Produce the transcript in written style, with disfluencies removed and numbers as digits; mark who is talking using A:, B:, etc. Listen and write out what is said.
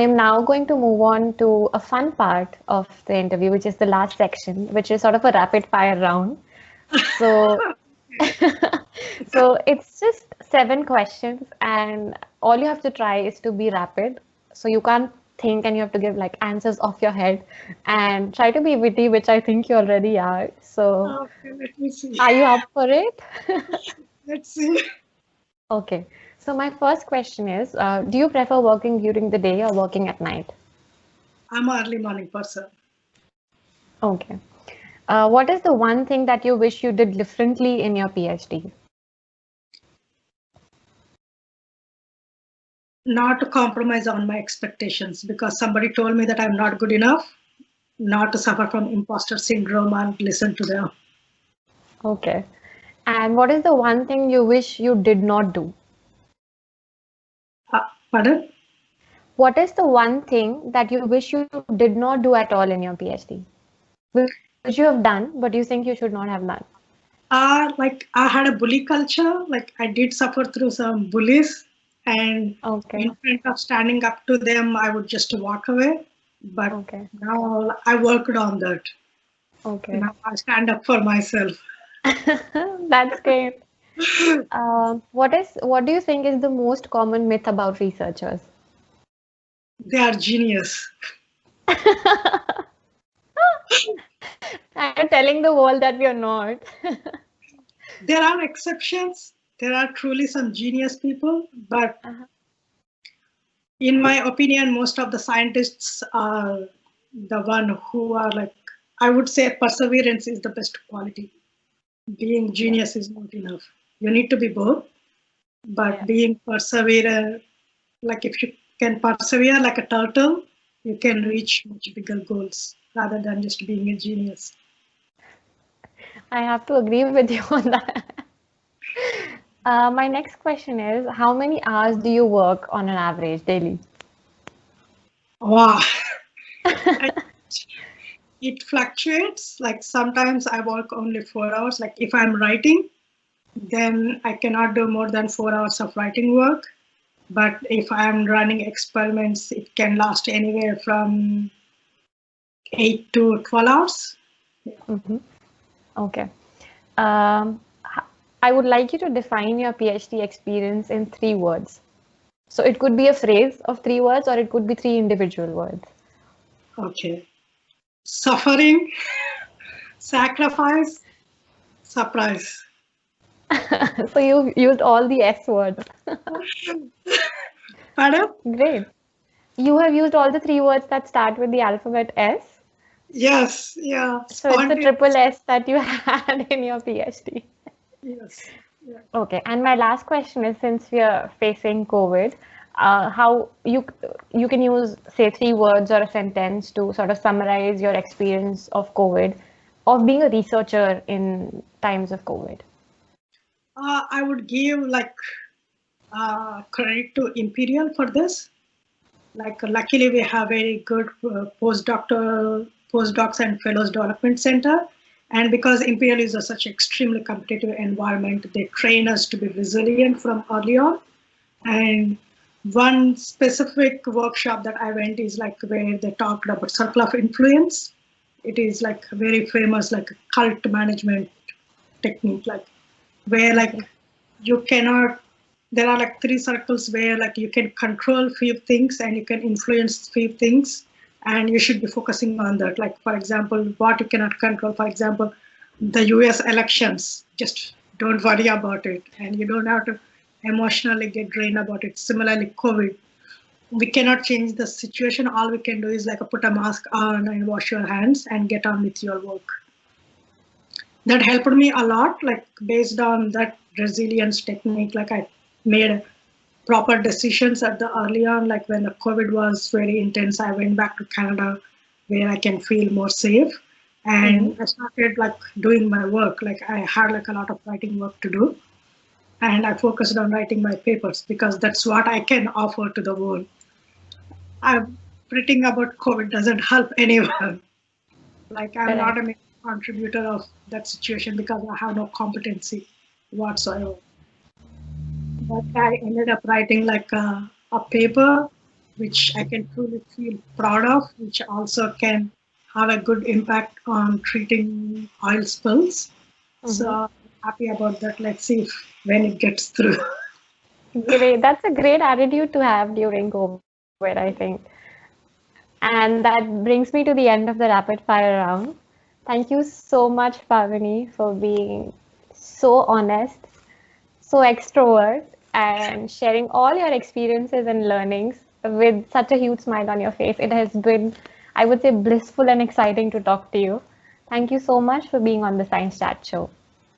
A: am now going to move on to a fun part of the interview, which is the last section, which is sort of a rapid fire round. So, so it's just 7 questions, and all you have to try is to be rapid. So you can't think, and you have to give like answers off your head, and try to be witty, which I think you already are. So,
B: Okay, let me see.
A: are you up for it?
B: Let's see.
A: Okay. So my first question is, do you prefer working during the day or working at night?
B: I'm an early morning person.
A: Okay. What is the one thing that you wish you did differently in your PhD?
B: Not to compromise on my expectations because somebody told me that I'm not good enough, not to suffer from imposter syndrome and listen to them.
A: Okay. And what is the one thing you wish you did not do?
B: Pardon?
A: What is the one thing that you wish you did not do at all in your PhD? Which you have done, but you think you should not have done?
B: Like I had a bully culture. Like I did suffer through some bullies, and
A: Okay.
B: in front of standing up to them, I would just walk away. But
A: Okay.
B: now I worked on that.
A: Okay.
B: Now I stand up for myself.
A: That's great. What do you think is the most common myth about researchers?
B: They are genius.
A: I'm telling the world that we are not.
B: There are exceptions. There are truly some genius people, but in my opinion, most of the scientists are the one who are like, I would say perseverance is the best quality. Being genius is not enough. You need to be both, but being perseverant, like if you can persevere like a turtle, you can reach much bigger goals rather than just being a genius.
A: I have to agree with you on that. My next question is, how many hours do you work on an average daily?
B: Wow. It fluctuates. Like sometimes I work only 4 hours. Like if I'm writing, then I cannot do more than 4 hours of writing work. But if I'm running experiments, it can last anywhere from 8 to 12 hours.
A: Mm-hmm. Okay. I would like you to define your PhD experience in 3 words. So it could be a phrase of 3 words, or it could be 3 individual words.
B: Okay. Suffering, sacrifice, surprise.
A: So you used all the S words.
B: Pardon?
A: Great. You have used all the 3 words that start with the alphabet S.
B: Yes, yeah.
A: So it's a
B: Spontaneous.
A: triple S that you had in your PhD.
B: Yes. Yeah.
A: Okay, and my last question is, since we are facing COVID, how you can use, say, 3 words or a sentence to sort of summarize your experience of COVID, of being a researcher in times of COVID.
B: I would give like credit to Imperial for this. Like luckily we have very good postdocs and fellows development center. And because Imperial is a such extremely competitive environment, they train us to be resilient from early on. And one specific workshop that I went is like where they talked about circle of influence. It is like very famous, like cult management technique, like where like you cannot, there are like 3 circles where like you can control few things and you can influence few things, and you should be focusing on that. Like for example, what you cannot control, for example, the US elections, just don't worry about it, and you don't have to emotionally get drained about it. Similarly, COVID, we cannot change the situation. All we can do is like put a mask on and wash your hands and get on with your work. That helped me a lot. Like based on that resilience technique, like I made proper decisions at the early on. Like when the COVID was very intense, I went back to Canada where I can feel more safe, and I started like doing my work. Like I had like a lot of writing work to do, and I focused on writing my papers because that's what I can offer to the world. I'm pretending about COVID doesn't help anyone. Like I'm not a
A: Correct.
B: major contributor of that situation because I have no competency whatsoever. But I ended up writing like a paper which I can truly feel proud of, which also can have a good impact on treating oil spills. So I'm happy about that. Let's see when it gets through.
A: Great. That's a great attitude to have during COVID, I think. And that brings me to the end of the rapid fire round. Thank you so much, Pavani, for being so honest, so extrovert, and sharing all your experiences and learnings with such a huge smile on your face. It has been, I would say, blissful and exciting to talk to you. Thank you so much for being on the Science Chat Show.